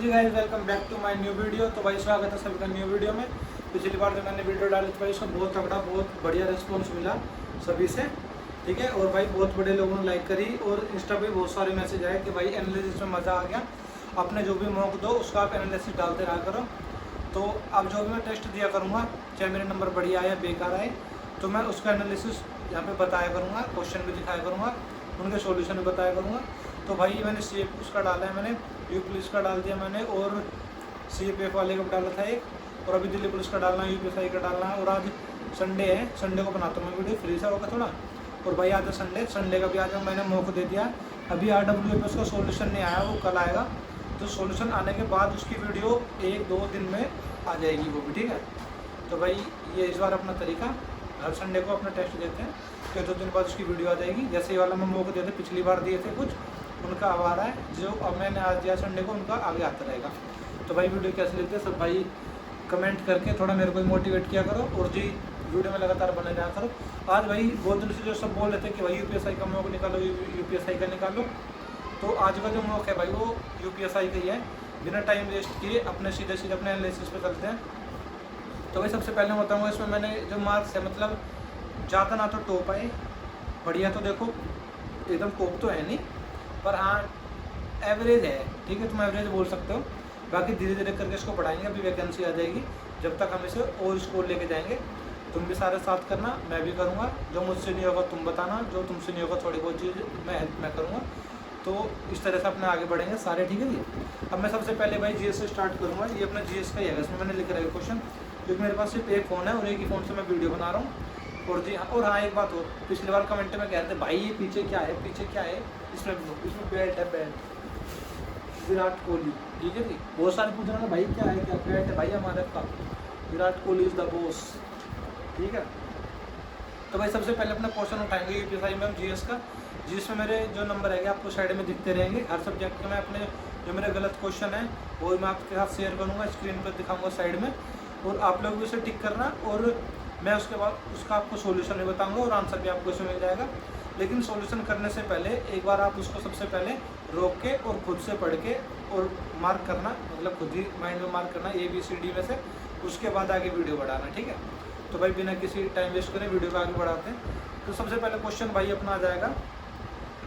Ji guys, welcome back to my new video. तो भाई स्वागत है सभी का न्यू वीडियो में। पिछली बार जो मैंने वीडियो डाली थी भाई उसका बहुत तगड़ा बहुत बढ़िया रिस्पॉन्स मिला सभी से, ठीक है। और भाई बहुत बड़े लोगों ने लाइक करी और इंस्टा पे बहुत सारे मैसेज आए कि भाई एनालिसिस में मज़ा आ गया, अपने जो भी मौक दो उसका आप एनालिसिस डालते रहा करो। तो अब जो भी मैं टेस्ट दिया करूँगा, चाहे मेरे नंबर बढ़िया आए या बेकार आए, तो मैं उसका एनालिसिस यहाँ पे बताया करूँगा, क्वेश्चन भी दिखाया करूँगा, उनके सॉल्यूशन भी बताया करूँगा। तो भाई मैंने सी उसका डाला है, मैंने यू पुलिस का डाल दिया मैंने, और CPF वाले का डाला था एक, और अभी दिल्ली पुलिस का डालना है, UPSI का डालना है। और आज संडे है, संडे को बनाता हूँ मैं वीडियो, फ्री सा होगा थोड़ा। और भाई आज है संडे का भी आज मैंने मौका दे दिया। अभी RWFS का सॉल्यूशन नहीं आया, वो कल आएगा। तो सॉल्यूशन आने के बाद उसकी वीडियो 1-2 दिन में आ जाएगी वो भी, ठीक है। तो भाई ये इस बार अपना तरीका, हर संडे को अपना टेस्ट देते हैं, तो 2 दिन बाद उसकी वीडियो आ जाएगी। जैसे ये वाला मैं मौका देते पिछली बार दिए थे कुछ, उनका अब आ रहा है, जो अब मैंने आज दिया संडे को, उनका आगे आता रहेगा। तो भाई वीडियो कैसे लेते हैं सब भाई कमेंट करके थोड़ा मेरे को मोटिवेट किया करो, और जी वीडियो में लगातार बने रहा करो। आज भाई बहुत दिन से जो सब बोल रहे थे कि भाई UPSI का मौका निकालो, UPSI का निकालो, तो आज का जो मौका है भाई वो UPSI का ही है। बिना टाइम वेस्ट किए अपने सीधे अपने एनालिसिस पे चलते हैं। तो भाई सबसे पहले मैं बताऊँगा, इसमें मैंने जो मार्क्स है, मतलब ज़्यादा ना तो टॉप आए, बढ़िया तो देखो एकदम टॉप तो है नहीं, पर हाँ एवरेज है, ठीक है, तुम एवरेज बोल सकते हो। बाकी धीरे धीरे करके इसको बढ़ाएंगे, अभी वैकेंसी आ जाएगी, जब तक हम इसे और स्कोर लेके जाएंगे। तुम भी सारे साथ करना, मैं भी करूँगा, जो मुझसे नहीं होगा तुम बताना, जो तुमसे नहीं होगा थोड़ी बहुत चीज़ मैं हेल्प मैं करूँगा। तो इस तरह से अपने आगे बढ़ेंगे सारे, ठीक है जी। अब मैं सबसे पहले भाई GS से स्टार्ट करूँगा। ये अपना GS का ही है, इसमें मैंने लिख रहा है क्वेश्चन, क्योंकि मेरे पास सिर्फ एक फ़ोन है और एक ही फ़ोन से मैं वीडियो बना रहा हूँ। और जी और हाँ, एक बात और, पिछली बार कमेंट में कह रहे थे भाई ये पीछे क्या है, पीछे क्या है, इसमें बैट है, बैट विराट कोहली, ठीक है जी। बहुत सारे पूछ रहे हैं भाई क्या है, क्या बैट है भाई हमारे का, Virat Kohli is the boss, ठीक है। तो भाई सबसे पहले अपना क्वेश्चन उठाएंगे UPSI में हम GS का, जिसमें मेरे जो नंबर है आपको साइड में दिखते रहेंगे हर सब्जेक्ट में। अपने जो मेरे गलत क्वेश्चन है वो मैं आपके साथ शेयर करूँगा, स्क्रीन पर दिखाऊँगा साइड में, और आप लोग भी उसे टिक करना, और मैं उसके बाद उसका आपको सॉल्यूशन भी बताऊँगा और आंसर भी आपको इसमें मिल जाएगा। लेकिन सॉल्यूशन करने से पहले एक बार आप उसको सबसे पहले रोक के और खुद से पढ़ के और मार्क करना, मतलब खुद ही माइंड में मार्क करना ABCD में से, उसके बाद आगे वीडियो बढ़ाना, ठीक है। तो भाई बिना किसी टाइम वेस्ट करें वीडियो को आगे बढ़ाते हैं। तो सबसे पहले क्वेश्चन भाई अपना आ जाएगा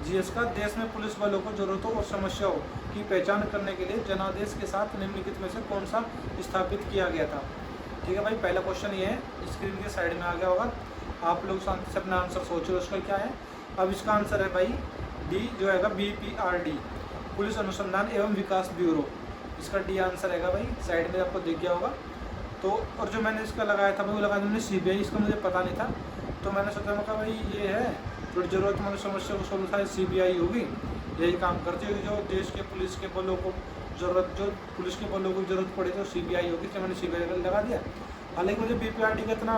GS का, देश में पुलिस बलों को जरूरतों और समस्याओं की पहचान करने के लिए जनादेश के साथ निम्नलिखित में से कौन सा स्थापित किया गया था, ठीक है भाई। पहला क्वेश्चन ये है, स्क्रीन के साइड में आ गया होगा, आप लोग शांति से अपना आंसर सोचो उसका क्या है। अब इसका आंसर है भाई D, जो है BPRD, पुलिस अनुसंधान एवं विकास ब्यूरो, इसका D आंसर है भाई, साइड में आपको दिख गया होगा। तो और जो मैंने इसका लगाया था भाई वो लगाया मैंने CBI, इसका मुझे पता नहीं था, तो मैंने सोचा मैं भाई ये है थोड़ी ज़रूरतमंद समस्या को सोल्व शायद CBI होगी, यही काम करती होगी, जो देश के पुलिस के बलों को जो पुलिस के बलों को जरूरत पड़े तो CBI होगी, तो मैंने CBI का लगा दिया। हालांकि मुझे BPRD का इतना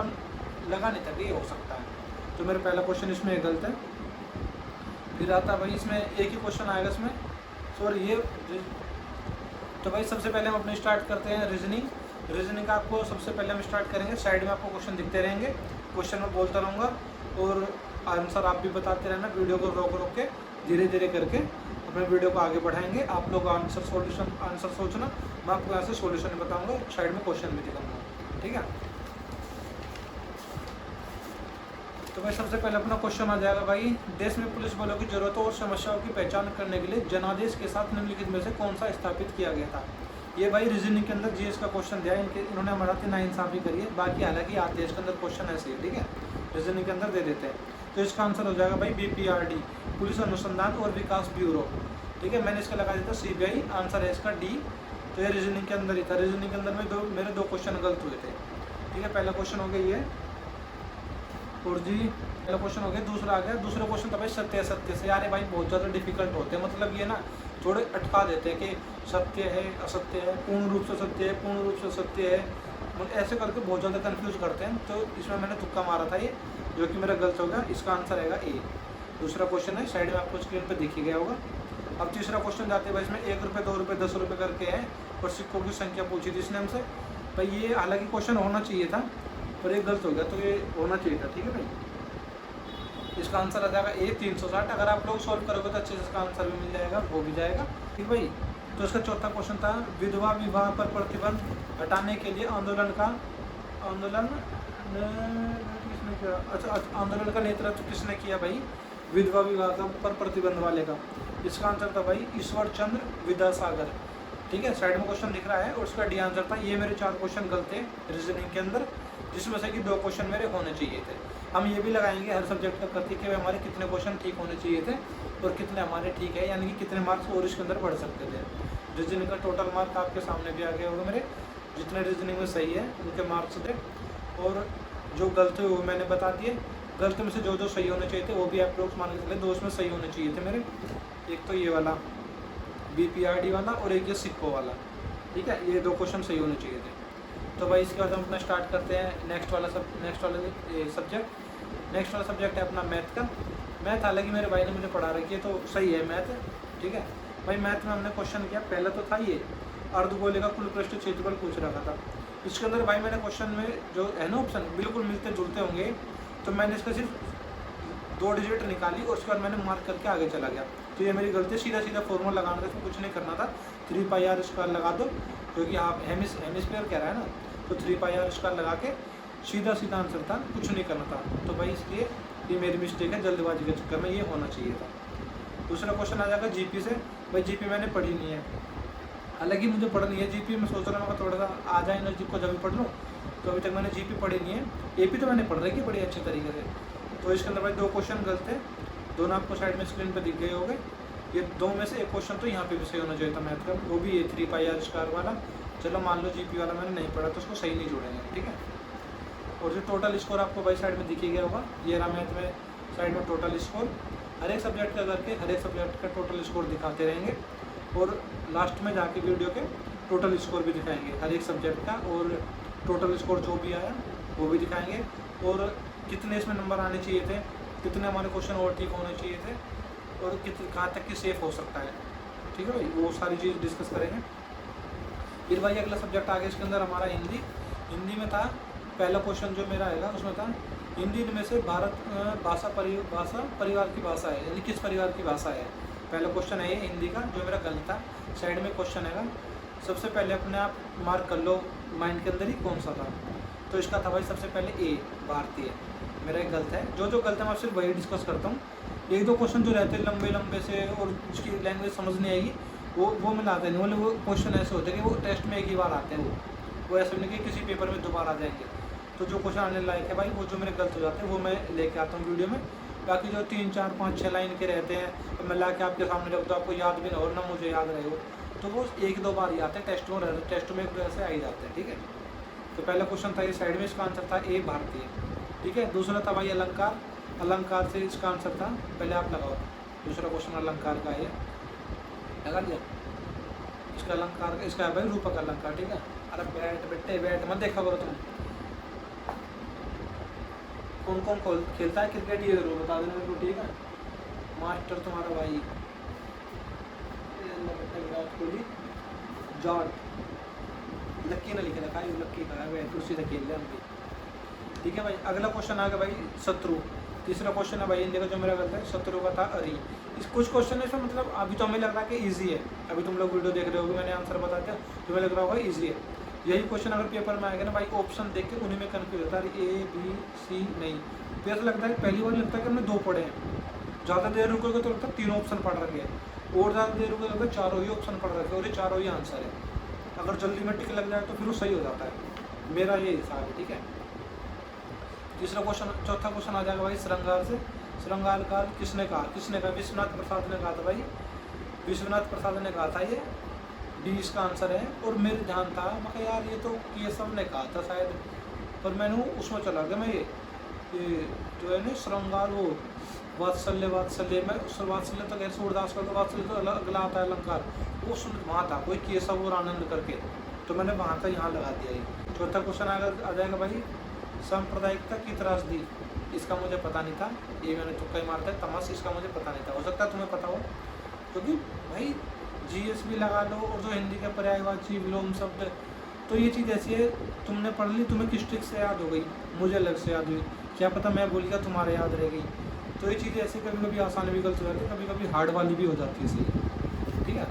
लगा नहीं था कि ये हो सकता है, तो मेरा पहला क्वेश्चन इसमें गलत है। फिर आता भाई इसमें एक ही क्वेश्चन आएगा इसमें, सॉरी ये। तो भाई सबसे पहले हम अपने स्टार्ट करते हैं रीजनिंग का। आपको सबसे पहले हम स्टार्ट करेंगे, साइड में आपको क्वेश्चन दिखते रहेंगे, क्वेश्चन में बोलता रहूँगा और आंसर आप भी बताते रहना, वीडियो को रोक रोक के धीरे धीरे करके अपने वीडियो को आगे बढ़ाएंगे। आप लोग आंसर सोचना, मैं आपको यहाँ से सॉल्यूशन बताऊँगा, साइड में क्वेश्चन भी दिखाऊँगा, ठीक है। तो भाई सबसे पहले अपना क्वेश्चन आ जाएगा भाई, देश में पुलिस बलों की जरूरतों और समस्याओं की पहचान करने के लिए जनादेश के साथ निम्नलिखित में से कौन सा स्थापित किया गया था। ये भाई रीजनिंग के अंदर GS का क्वेश्चन दिया, इन्होंने हमारा नाइंसाफ़ी करी है, बाकी हालांकि आते हैं इसके अंदर क्वेश्चन ऐसे ही, ठीक है, रीजनिंग के अंदर दे देते हैं। तो इसका आंसर हो जाएगा भाई BPRD, पुलिस अनुसंधान और विकास ब्यूरो, ठीक है। मैंने इसका लगा दिया था CBI, आंसर है इसका D। तो ये रीजनिंग के अंदर ही था, रीजनिंग के अंदर में मेरे दो क्वेश्चन गलत हुए थे, ठीक है। पहला क्वेश्चन हो गया ये, और जी पहला क्वेश्चन हो गया। दूसरा आ गया, दूसरा क्वेश्चन था भाई सत्य से। यार भाई बहुत ज़्यादा डिफिकल्ट होते हैं, मतलब ये ना थोड़े अटका देते हैं कि सत्य है असत्य है, पूर्ण रूप से सत्य है पूर्ण रूप से सत्य है, मतलब ऐसे करके बहुत ज़्यादा कंफ्यूज करते हैं। तो इसमें मैंने तुक्का मारा था ये, जो कि मेरा गलत हो गया। इसका आंसर आएगा A। दूसरा क्वेश्चन है, साइड में आपको स्क्रीन पर दिख ही गया होगा। अब तीसरा क्वेश्चन जाते हैं भाई, इसमें 1 रुपये 2 रुपये 10 रुपये करके है, और सिक्कों की संख्या पूछी थी इसने हमसे भाई। ये हालांकि क्वेश्चन होना चाहिए था, पर ये गलत हो गया, तो ये होना चाहिए था, ठीक है भाई। इसका आंसर आ जाएगा A 360। अगर आप लोग सॉल्व करोगे तो अच्छे से इसका आंसर भी मिल जाएगा, वो भी जाएगा, ठीक भाई। तो इसका चौथा क्वेश्चन था विधवा विवाह पर प्रतिबंध हटाने के लिए आंदोलन किसने किया। अच्छा, आंदोलन का नेतृत्व किसने किया भाई, विधवा विवाह पर प्रतिबंध वाले का। इसका आंसर था भाई ईश्वर चंद्र विद्यासागर। ठीक है, साइड में क्वेश्चन दिख रहा है और उसका डी आंसर था। ये मेरे 4 क्वेश्चन गलत थे रीजनिंग के अंदर, जिसमें से कि 2 क्वेश्चन मेरे होने चाहिए थे। हम ये भी लगाएंगे हर सब्जेक्ट का प्रति कि हमारे कितने क्वेश्चन ठीक होने चाहिए थे और कितने हमारे ठीक है, यानी कि कितने मार्क्स और इसके अंदर बढ़ सकते थे। रीजनिंग का टोटल मार्क आपके सामने भी आ गया होगा मेरे, जितने रीजनिंग में सही है उनके मार्क्स थे, और जो गलत हुए वो मैंने बता दिए। गलत में से जो जो सही होने चाहिए थे वो भी आप लोग मान के चले 2 उसमें सही होने चाहिए थे मेरे। एक तो ये वाला BPRD वाला और एक ये सिक्को वाला। ठीक है, ये 2 क्वेश्चन सही होने चाहिए थे। तो भाई इसके बाद हम अपना स्टार्ट करते हैं नेक्स्ट वाला सब्जेक्ट। नेक्स्ट वाला सब्जेक्ट है अपना मैथ का। मैथ हालांकि मेरे भाई ने मुझे पढ़ा रखी है तो सही है मैथ। ठीक है भाई, मैथ में हमने क्वेश्चन किया, पहला तो था ये अर्धगोले का कुल पृष्ठ क्षेत्रफल पूछ रखा था। इसके अंदर भाई मैंने क्वेश्चन में जो है ना ऑप्शन बिल्कुल मिलते जुलते होंगे, तो मैंने इसका सिर्फ 2 डिजिट निकाली और उसके बाद मैंने मार्क करके आगे चला गया। तो ये मेरी गलती, सीधा फॉर्मूला लगाना था, इसमें कुछ नहीं करना था। 3πr² लगा दो, क्योंकि आप हेमिस्फीयर कह रहा है ना, तो 3πr² लगा के सीधा आंसर था, कुछ नहीं करना था। तो भाई इसलिए ये मेरी मिस्टेक है, जल्दबाजी के चक्कर में ये होना चाहिए था। दूसरा क्वेश्चन आ जाएगा GP से। भाई GP मैंने पढ़ी नहीं है, हालांकि मुझे पढ़नी है GP। मैं सोच रहा हूँ थोड़ा सा आ जाए नजदीक को जब भी पढ़ लूँ, तो अभी तक मैंने GP पढ़ी नहीं है। AP तो मैंने पढ़ रखी है बड़ी अच्छे तरीके से। तो इसके अंदर भाई 2 क्वेश्चन गलत है, दोनों आपको साइड में स्क्रीन पर दिख गए होंगे। ये 2 में से एक क्वेश्चन तो यहाँ पे भी सही होना चाहिए था मैथ का, वो भी ये 3πr² वाला। चलो मान लो GP वाला मैंने नहीं पढ़ा तो उसको सही नहीं जोड़ेंगे। ठीक है, और जो टोटल स्कोर आपको भाई साइड में दिख ही गया होगा, ये रहा मैथ में साइड में टोटल स्कोर। हर एक सब्जेक्ट का करके हर एक सब्जेक्ट का टोटल स्कोर दिखाते रहेंगे, और लास्ट में जाके वीडियो के टोटल स्कोर भी दिखाएंगे हर एक सब्जेक्ट का, और टोटल स्कोर जो भी आया वो भी दिखाएंगे, और कितने इसमें नंबर आने चाहिए थे, कितने हमारे क्वेश्चन और ठीक होने चाहिए थे, और कहाँ तक की सेफ हो सकता है। ठीक है भाई, वो सारी चीज़ डिस्कस करेंगे। फिर भाई अगला सब्जेक्ट आगे इसके अंदर हमारा हिंदी में था। पहला क्वेश्चन जो मेरा आएगा उसमें था हिंदी में से भारत भाषा परिवार की भाषा है, यानी किस परिवार की भाषा है। पहला क्वेश्चन है ये हिंदी का, जो मेरा गलत था। साइड में क्वेश्चन है, सबसे पहले अपने आप मार्क कर लो माइंड के अंदर ही कौन सा था। तो इसका था भाई सबसे पहले A भारतीय, मेरा एक गलत है। जो गलत है मैं सिर्फ वही डिस्कस करता हूँ। 1-2 क्वेश्चन जो रहते हैं लंबे से और उसकी लैंग्वेज समझ नहीं आएगी, वो मैं लाता नहीं। वो क्वेश्चन ऐसे होते हैं कि वो टेस्ट में एक ही बार आते हैं, वो ऐसे नहीं कि किसी पेपर में 2 बार आ जाएंगे। तो जो क्वेश्चन आने लायक है भाई, वो जो मेरे गलत हो जाते हैं वो मैं लेके आता हूँ वीडियो में। बाकी जो 3, 4, 5, 6 लाइन के रहते हैं, तो मैं ला के आपके सामने रख दो, आपको याद भी ना हो ना मुझे याद रहे हो, तो वो 1-2 बार ही आते हैं, टेस्ट में एक वजह से आ ही जाते हैं। ठीक है, तो पहला क्वेश्चन था ये साइड में, इसका आंसर था A भारतीय। ठीक है, दूसरा था भाई अलंकार से इसका आंसर था, पहले आप लगाओ। दूसरा क्वेश्चन अलंकार का है, लगा लिया। इसका अलंकार, इसका है भाई रूपक अलंकार। ठीक है, अरे बैट मत देखा करो तुम। कौन खेलता है क्रिकेट ये जरूर बता देना मेरे को। ठीक है, मास्टर तुम्हारा भाई कोहली जॉर्ज लक्की ने लिखे रखा है, लक्की का है, उसी से खेल रहे हम। ठीक है भाई, अगला क्वेश्चन आ गया भाई शत्रु। तीसरा क्वेश्चन है भाई हिंदी का जो मेरा गलत है, शत्रु का था अरी। इस कुछ क्वेश्चन है इसमें, मतलब अभी तो हमें लग रहा है कि ईजी है, अभी तुम लोग वीडियो देख रहे हो, मैंने आंसर बता दिया, तुम्हें लग रहा होगा ईजी है। यही क्वेश्चन अगर पेपर में आएगा ना भाई, ऑप्शन देख के उन्हीं में कन्फ्यूज होता है, A B C नहीं। तो ऐसा लगता है पहली बार लगता है कि हमने 2 पढ़े हैं, ज़्यादा देर रुकोगे तो लगता है 3 ऑप्शन पढ़ रखे हैं, और ज़्यादा देर रुकोगे तो लगता है 4 ही ऑप्शन पढ़ रखे हैं, और ये 4 ही आंसर है। अगर जल्दी में टिक लग जाए तो फिर वो सही हो जाता है, मेरा ये हिसाब है। ठीक है, तीसरा क्वेश्चन, चौथा क्वेश्चन आ जाएगा भाई श्रृंगार से। श्रृंगार काल किसने कहा? विश्वनाथ प्रसाद ने कहा था भाई, विश्वनाथ प्रसाद ने कहा था ये, D इसका आंसर है। और मेरे ध्यान था मैं यार ये तो केशव ने कहा था शायद, पर मैंने उसमें चला गया मैं, ये जो है ना श्रृंगार, वो वात्सल्य मैं उस वात्सल्य तो खैर सूरदास का, तो वात्सल्य तो अगला आता है अलंकार, वो सुन वहाँ था कोई केशव और आनंद करके, तो मैंने वहाँ का यहाँ लगा दिया ये। चौथा क्वेश्चन आ जाएगा भाई सांप्रदायिकता की त्रासदी, इसका मुझे पता नहीं था, ये मैंने तुक्का ही मारता है, तमाश इसका मुझे पता नहीं था, हो सकता है तुम्हें पता हो, क्योंकि भाई GS भी लगा लो, और जो हिंदी का पर्यायवाची विलोम शब्द, तो ये चीज़ ऐसी है तुमने पढ़ ली, तुम्हें किस ट्रिक से याद हो गई, मुझे अलग से याद हुई, क्या पता मैं भूल गया तुम्हारे याद रह गई। तो ये चीज़ें ऐसी कभी कभी आसान भी गलत हो जाती है, कभी कभी हार्ड वाली भी हो जाती है, सही। ठीक है,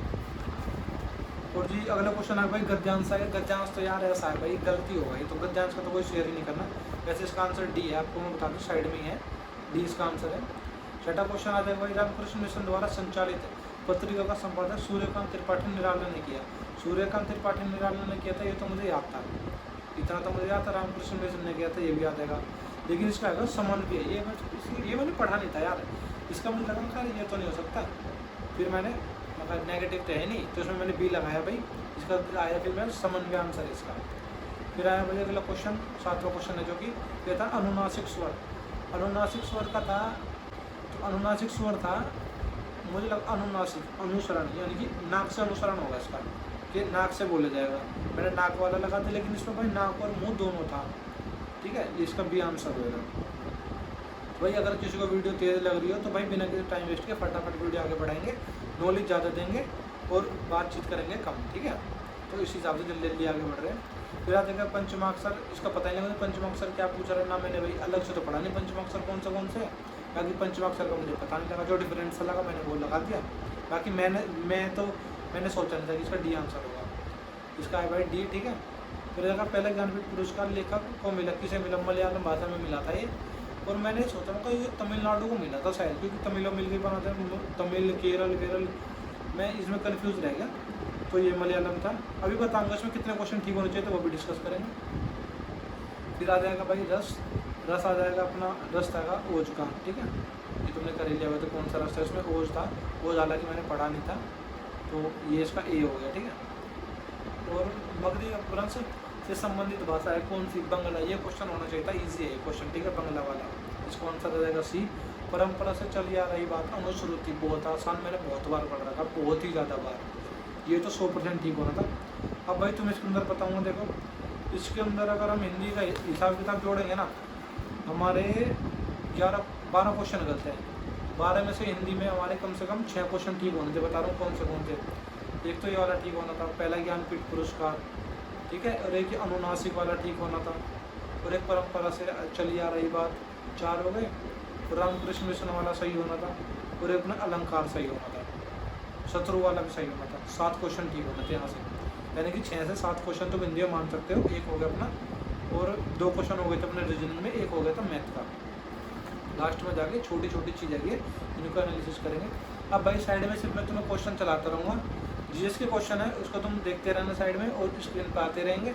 और जी अगला क्वेश्चन है भाई गद्यांश है। गद्यांश तो यार ऐसा है भाई, गलती हो गई तो गद्यांश का तो कोई शेयर ही नहीं करना। वैसे इसका आंसर डी है, आपको मैं बता दूँ साइड में ही है, डी इसका आंसर है। छठा क्वेश्चन आ जाएगा भाई रामकृष्ण मिशन द्वारा संचालित पत्रिका का संपादक सूर्यकांत त्रिपाठी निराला ने किया। सूर्यकांत त्रिपाठी निराला ने किया था, ये तो मुझे याद था, इतना तो मुझे याद था। रामकृष्ण मिशन ने किया था, ये भी याद आएगा। लेकिन इसका है समन्वय, ये मैंने पढ़ा नहीं था यार, इसका मुझे लगा खैर ये तो नहीं हो सकता। फिर मैंने मगर नेगेटिव तो है नहीं, तो इसमें मैंने बी लगाया भाई, इसका आया फिर मैं समन्वय आंसर इसका। फिर आया भाई अगला क्वेश्चन, सातवां क्वेश्चन है जो कि ये था अनुनासिक स्वर। अनुनासिक स्वर का था, तो अनुनासिक स्वर था मुझे लगा अनुनासिक अनुसरण, यानी कि नाक से अनुसरण होगा इसका, कि नाक से बोला जाएगा। मैंने नाक वाला लगा था, लेकिन इसमें भाई नाक और मुंह दोनों था, ठीक है, इसका बी आंसर होगा। भाई अगर किसी को वीडियो तेज़ लग रही हो तो भाई बिना किसी टाइम वेस्ट के फटाफट वीडियो आगे बढ़ाएंगे, नॉलेज ज़्यादा देंगे और बातचीत करेंगे कम, ठीक है। तो इस हिसाब से जल्दी जल्दी आगे बढ़ रहे हैं। फिर आ जाएगा पंचमाक्षर, इसका पता नहीं लगा पंचमाक्षर क्या पूछ रहा है ना, मैंने भाई अलग से तो पढ़ा नहीं पंचमाक्षर कौन से, बाकी पंचमाक्षर का मुझे पता नहीं लगा, जो डिफरेंस लगा मैंने वो लगा दिया। बाकी मैंने सोचा नहीं था कि इसका डी आंसर होगा, इसका है भाई डी, ठीक है। फिर देखा पहला ज्ञानपीठ पुरस्कार लेखक को मिला, किसे मिला, मलयालम भाषा में मिला था ये। और मैंने सोचा था ये तमिलनाडु को मिला था शायद, क्योंकि तमिल मिल के बनाते हैं, तमिल केरल, मैं इसमें कन्फ्यूज़ रह गया, तो ये मलयालम था। अभी बताऊंगा इसमें कितने क्वेश्चन ठीक होने चाहिए, तो वो भी डिस्कस करेंगे। फिर आ जाएगा भाई रस आ जाएगा अपना, रस था ओज का, ठीक है, ये तुमने कर ही लिया हुआ, तो कौन सा रस था इसमें, ओज था। ओज हालांकि मैंने पढ़ा नहीं था, तो ये इसका ए हो गया, ठीक है। और मगधी अपभ्रंश से संबंधित भाषा है कौन सी, बंगला, ये क्वेश्चन होना चाहिए था, ईजी है ये क्वेश्चन, ठीक है, बंगला वाला। इसको आंसर आ जाएगा सी। परंपरा से चली आ रही बात अनुश्रुति, बहुत आसान, मैंने बहुत बार पढ़ रखा, बहुत ही ज़्यादा बार, ये तो 100% ठीक होना था। अब भाई तुम इसके अंदर बताऊँगा, देखो इसके अंदर अगर हम हिंदी का हिसाब किताब जोड़ेंगे ना, हमारे 12 क्वेश्चन गलत हैं, 12 में से हिंदी में हमारे कम से कम 6 क्वेश्चन ठीक होने थे। बता रहा हूँ कौन से। एक तो ये वाला ठीक होना था, पहला ज्ञानपीठ पुरस्कार, ठीक है, और एक अनुनासिक वाला ठीक होना था, और एक परंपरा से चली आ रही बात, 4 हो गए। रामकृष्ण मिशन वाला सही होना था, और एक अपना अलंकार सही होना था, शत्रु वाला भी सही होना था। 7 क्वेश्चन ठीक होना थे यहाँ से, यानी कि 6 से 7 क्वेश्चन तो हिंदी में मान सकते हो। एक हो गया अपना, और 2 क्वेश्चन हो गए थे अपने रीजनिंग में, एक हो गया था मैथ का। लास्ट में जाके छोटी छोटी चीज़ें है, इनको एनालिसिस करेंगे। अब भाई साइड में सिर्फ मैं तुम्हें क्वेश्चन चलाता रहूँगा, जीएस के क्वेश्चन है उसको तुम देखते रहना साइड में, और स्क्रीन पर आते रहेंगे,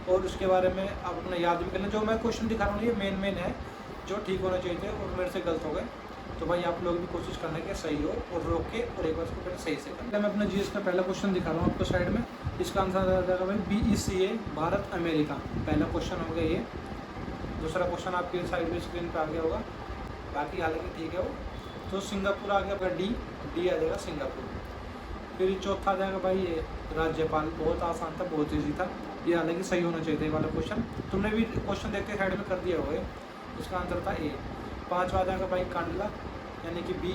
और उसके बारे में आप अपना याद भी कर लें। जो मैं क्वेश्चन दिखा रहा हूँ ये मेन है जो ठीक होना चाहिए थे, और मेरे से गलत हो गए, तो भाई आप लोग भी कोशिश करना कि सही हो, और रोक के और एक बार उसको पहले सही से करना। मैं अपना जीएस का पहला क्वेश्चन दिखा रहा हूँ आपको साइड में, इसका आंसर आ जाएगा भाई BECA, भारत अमेरिका, पहला क्वेश्चन हो गया ये। दूसरा क्वेश्चन आपके साइड में स्क्रीन पर आ गया होगा, बाकी हालांकि ठीक है वो। तो सिंगापुर आ गया आपका डी आ जाएगा सिंगापुर। फिर चौथा आ जाएगा भाई ये राज्यपाल, बहुत आसान था, बहुत ईजी था, ये हालांकि सही होना चाहिए था ये वाला क्वेश्चन, तुमने भी क्वेश्चन देख के साइड में कर दिया होगा, इसका आंसर था ए। 5वां आ जाएगा भाई कांडला, यानी कि बी।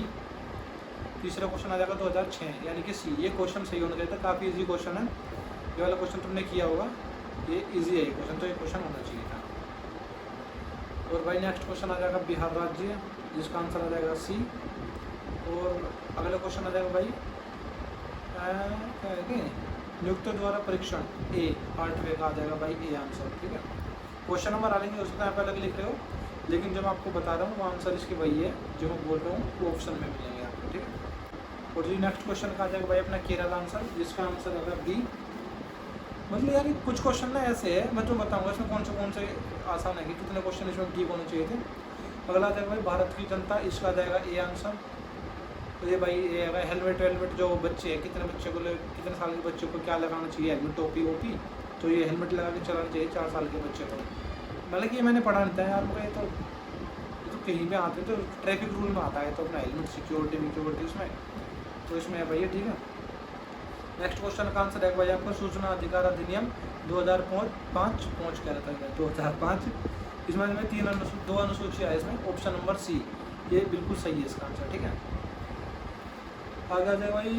तीसरा क्वेश्चन आ जाएगा 2006, यानी कि सी। ये क्वेश्चन सही होना चाहिए था, काफ़ी इजी क्वेश्चन है, ये वाला क्वेश्चन तुमने किया होगा, ये इजी है ये क्वेश्चन, तो ये क्वेश्चन होना चाहिए था। और भाई नेक्स्ट क्वेश्चन आ जाएगा बिहार राज्य, जिसका आंसर आ जाएगा सी। और अगला क्वेश्चन आ जाएगा भाई क्या है कि नियुक्त द्वारा परीक्षण, ए 8वें का आ जाएगा भाई ए आंसर, ठीक है। क्वेश्चन नंबर आ लेंगे उसको यहाँ पर अलग लिख रहे हो, लेकिन जो मैं आपको बता रहा हूँ वो आंसर इसके वही है जो मैं बोल रहा हूँ, वो ऑप्शन में मिलेंगे आपको, ठीक है। और जी नेक्स्ट क्वेश्चन का आ जाएगा भाई अपना केरल आंसर, जिसका आंसर होगा बी। मतलब यार कुछ क्वेश्चन ना ऐसे है, मैं तो बताऊँगा इसमें कौन से आसान है कि कितने क्वेश्चन इसमें ठीक होने चाहिए थे। अगला आ जाएगा भाई भारत की जनता, इसका आ जाएगा ए आंसर। तो ये भाई ये है हेलमेट जो बच्चे हैं, कितने साल के बच्चों को क्या लगाना चाहिए, हेलमेट, टोपी वोपी, तो ये हेलमेट लगा के चलाना चाहिए 4 साल के बच्चे को। मतलब कि ये मैंने पढ़ा नहीं था यार, मुझे ये तो कहीं भी आते तो ट्रैफिक रूल में आता है, तो अपना हेलमेट सिक्योरिटी उसमें, तो इसमें है भैया, ठीक है। नेक्स्ट क्वेश्चन का आंसर है भाई आपको सूचना अधिकार अधिनियम 2005 कह रहा था 2005, इसमें 2 अनुसूचियाँ है, इसमें ऑप्शन नंबर सी ये बिल्कुल सही है इसका आंसर, ठीक है। आगे आ जाए भाई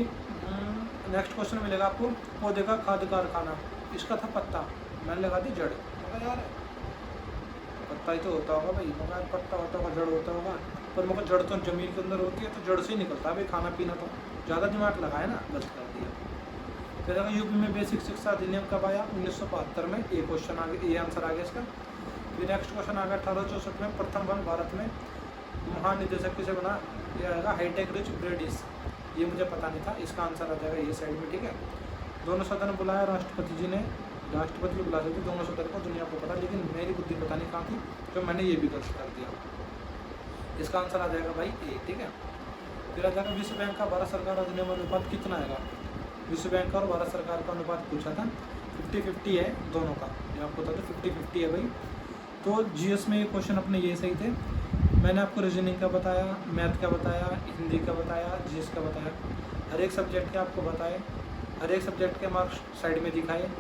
नेक्स्ट क्वेश्चन मिलेगा आपको, पौधे का खाद्य कारखाना, इसका था पत्ता, मैंने लगा दी जड़, मगर यार पत्ता ही तो होता होगा भाई, मगर पत्ता होता होगा, जड़ होता होगा, पर मगर जड़ तो जमीन के अंदर होती है, तो जड़ से ही निकलता है भाई खाना पीना, तो ज़्यादा दिमाग लगाए ना, गलत कर दिया। फिर अगर यूपी में बेसिक शिक्षा अधिनियम कब आया? 1972 में। ये क्वेश्चन आ गया, ये आंसर आ गया इसका। फिर नेक्स्ट क्वेश्चन आ गया 1864 में प्रथम वन भारत में महानिदेशक किसे बना? ये आएगा हाईटेक रिच ब्रेडिस। ये मुझे पता नहीं था, इसका आंसर आ जाएगा ये साइड में, ठीक है। दोनों सदन बुलाया राष्ट्रपति जी ने, राष्ट्रपति बुला रहे थे दोनों सदन को, दुनिया को पता, लेकिन मेरी बुद्धि पता नहीं कहाँ थी, तो मैंने ये भी गलत कर दिया। इसका आंसर आ जाएगा भाई ए, ठीक है। फिर आ जाएगा विश्व बैंक का भारत सरकार अधिनियम अनुपात कितना आएगा? विश्व बैंक का और भारत सरकार का अनुपात पूछा था, 50-50 है दोनों का, ये आपको बता दो 50-50 है भाई। तो जीएस में ये क्वेश्चन अपने ये सही थे। मैंने आपको रीजनिंग का बताया, मैथ का बताया, हिंदी का बताया, जीएस का बताया, हर एक सब्जेक्ट के आपको बताए, हर एक सब्जेक्ट के मार्क्स साइड में दिखाए,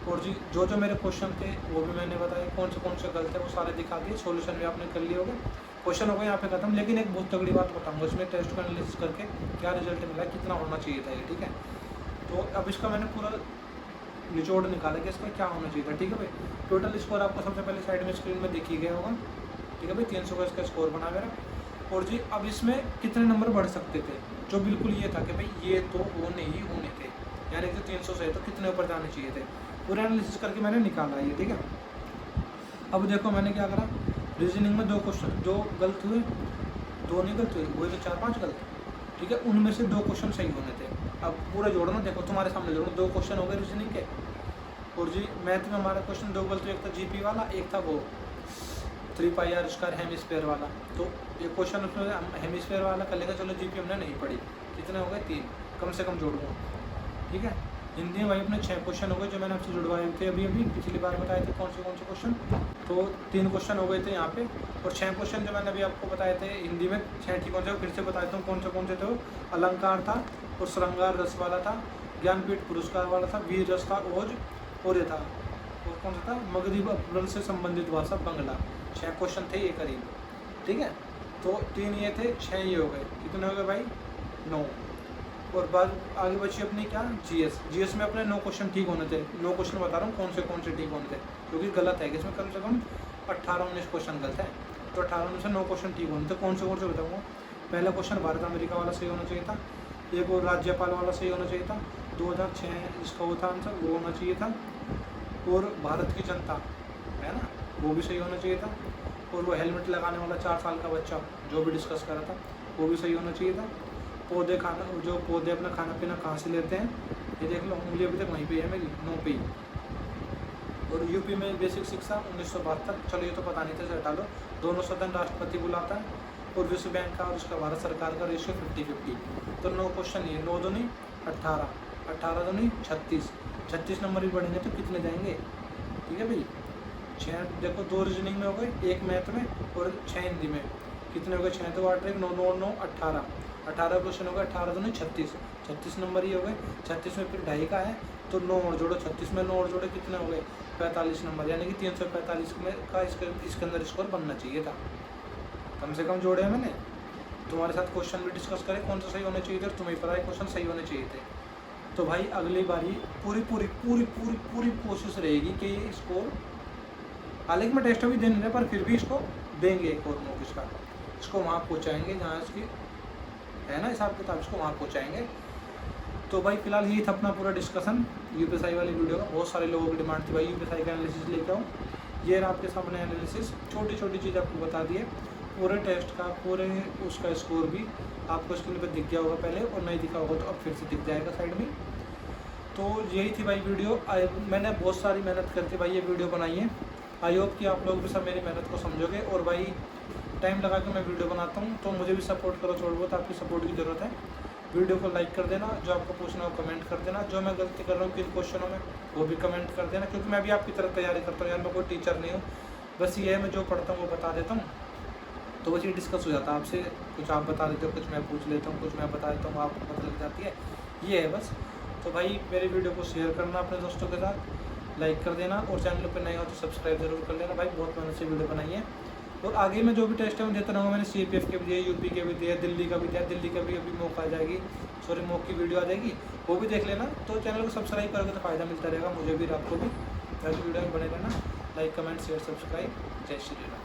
और जी जो जो मेरे क्वेश्चन थे वो भी मैंने बताए, कौन से गलत है वो सारे दिखा दिए, सॉल्यूशन भी आपने कर लिए होगा, क्वेश्चन हो गए यहाँ पे खत्म। लेकिन एक बहुत तगड़ी बात बताऊंगा, इसमें टेस्ट को एनालिसिस करके क्या रिजल्ट मिला, कितना होना चाहिए था ये, ठीक है। तो अब इसका मैंने पूरा निचोड़ निकाला कि इसका क्या होना चाहिए था, ठीक है भाई। टोटल स्कोर आपको सबसे पहले साइड में स्क्रीन में दिख ही गया होगा, ठीक है भाई। 300 का इसका स्कोर बना मेरा। और जी अब इसमें कितने नंबर बढ़ सकते थे, जो बिल्कुल ये था कि भाई ये तो होने ही होने थे, यानी कि 300 से तो कितने ऊपर जाने चाहिए थे, पूरा एनालिसिस करके मैंने निकाला ये, ठीक है। अब देखो मैंने क्या करा, रीजनिंग में 2 क्वेश्चन जो गलत हुए, 2 नहीं गलत हुए, हुए तो 4-5 गलत, ठीक है। उनमें से 2 क्वेश्चन सही होने थे। अब पूरा जोड़ना, देखो तुम्हारे सामने जोड़ो, 2 क्वेश्चन हो गए रीजनिंग के। और जी मैथ में हमारा क्वेश्चन 2 गलत हुए, एक था जीपी वाला, एक था वो 3πr² हेमिस्फीयर वाला। तो ये क्वेश्चन उसमें हम हेमिस्फीयर वाला कर लेंगे, चलो जीपी हमने नहीं पढ़ी, कितने हो गए 3, कम से कम जोड़ूंगा, ठीक है। हिंदी में भाई अपने 6 क्वेश्चन हो गए जो मैंने आपसे जुड़वाए थे अभी पिछली बार बताए थे कौन से क्वेश्चन। तो 3 क्वेश्चन हो गए थे यहाँ पे, और 6 क्वेश्चन जो मैंने अभी आपको बताए थे हिंदी में 6 ठीक होते, फिर से बताता हूँ कौन से थे वो। अलंकार था, और श्रृंगार रस वाला था, ज्ञानपीठ पुरस्कार वाला था, वीर रस था, ओज, और ये था, और कौन सा था, मगधी अफजल से संबंधित भाषा बंगला। 6 क्वेश्चन थे ये करीब, ठीक है। तो 3 ये थे, 6 ये हो गए, कितने हो गए भाई 9। और बाद आगे बची अपनी क्या, जीएस में अपने 9 क्वेश्चन ठीक होने थे। 9 क्वेश्चन बता रहा हूँ कौन से ठीक होने थे, क्योंकि गलत है कि इसमें कम से कम 18-19 क्वेश्चन गलत है। तो 18 में से 9 क्वेश्चन ठीक होने थे। कौन से बताऊँगा। पहला क्वेश्चन भारत अमेरिका वाला सही होना चाहिए था, एक और राज्यपाल वाला सही होना चाहिए था, 2006 इसका वो था आंसर, वो होना चाहिए था। और भारत की जनता है ना, वो भी सही होना चाहिए था। और वो हेलमेट लगाने वाला 4 साल का बच्चा जो भी डिस्कस करा था वो भी सही होना चाहिए था। पौधे अपना खाना पीना कहाँ से लेते हैं, ये देख लो, उंगली अभी तक वहीं पे है मेरी, 9 पे ही। और यूपी में बेसिक शिक्षा 1972, चलो ये तो पता नहीं था, इसे हटा लो। दोनों सदन राष्ट्रपति बुलाता है, और विश्व बैंक का और उसका भारत सरकार का रेशियो 50-50। तो 9 क्वेश्चन ये, 9 दूनी 18, 18 दूनी 36, 36 नंबर भी बढ़ेंगे तो कितने जाएंगे, ठीक है भाई। 6 देखो, 2 रीजनिंग में हो गए, 1 मैथ में और 6 हिंदी में, कितने हो गए 6 तो 8 9 9 9 18, 18 क्वेश्चन हो गए, 18 दूनी 36, 36 नंबर ही हो गए। 36 में फिर 2.5 का है, तो 9 और जोड़ो, 36 में 9 और जोड़ो, कितने हो गए 45 नंबर, यानी कि 345 में का इसके अंदर स्कोर बनना चाहिए था, कम से कम जोड़े मैंने। तुम्हारे साथ क्वेश्चन भी डिस्कस करें कौन सा सही होने चाहिए थे, और तुम्हें पता है क्वेश्चन सही होने चाहिए थे। तो भाई अगली बारी पूरी कोशिश रहेगी कि ये स्कोर, हालांकि मैं टेस्ट अभी दे नहीं रहा, पर फिर भी इसको देंगे एक और मौका इसका, इसको वहाँ पहुँचाएंगे जहाँ इसकी है ना हिसाब किताब, इसको वहाँ पहुँचाएंगे। तो भाई फिलहाल यही था अपना पूरा डिस्कशन यूपीएसआई वाली वीडियो का। बहुत सारे लोगों की डिमांड थी भाई यूपीएसआई का एनालिसिस लेके आओ, ये रहा आपके सामने एनालिसिस, छोटी चीज़ आपको बता दिए, पूरे टेस्ट का पूरे उसका स्कोर भी आपको स्क्रीन पर दिख गया होगा पहले, और नहीं दिखा होगा तो अब फिर से दिख जाएगा साइड में। तो यही थी भाई वीडियो। मैंने बहुत सारी मेहनत करके भाई ये वीडियो बनाई है, आई होप कि आप लोग भी सब मेरी मेहनत को समझोगे। और भाई टाइम लगा के मैं वीडियो बनाता हूँ, तो मुझे भी सपोर्ट करो, थोड़ा बहुत आपकी सपोर्ट की ज़रूरत है। वीडियो को लाइक कर देना, जो आपको पूछना हो कमेंट कर देना, जो मैं गलती कर रहा हूँ किन क्वेश्चनों में वो भी कमेंट कर देना, क्योंकि मैं भी आपकी तरफ तैयारी करता हूँ यार, मैं कोई टीचर नहीं हूँ, बस ये है मैं जो पढ़ता हूँ वो बता देता हूँ। तो बस ये डिस्कस हो जाता है आपसे, कुछ आप बता देते हो, कुछ मैं पूछ लेता हूँ, कुछ मैं बता देता हूँ, आपको पता लग जाती है, ये है बस। तो भाई मेरी वीडियो को शेयर करना अपने दोस्तों के साथ, लाइक कर देना, और चैनल पर नए हो तो सब्सक्राइब जरूर कर लेना भाई, बहुत मेहनत से वीडियो बनाई है। और आगे मैं जो भी टेस्ट है मैं देता रहूँगा, मैंने CPF के भी दिए, यूपी के भी दिए, दिल्ली का भी दिया, दिल्ली का भी अभी मौका आ जाएगी, मॉक की वीडियो आ जाएगी, वो भी देख लेना। तो चैनल को सब्सक्राइब करोगे तो फ़ायदा मिलता रहेगा मुझे भी, आपको भी। ताकि वीडियो में बने रहना, लाइक कमेंट शेयर सब्सक्राइब। जय श्री राम।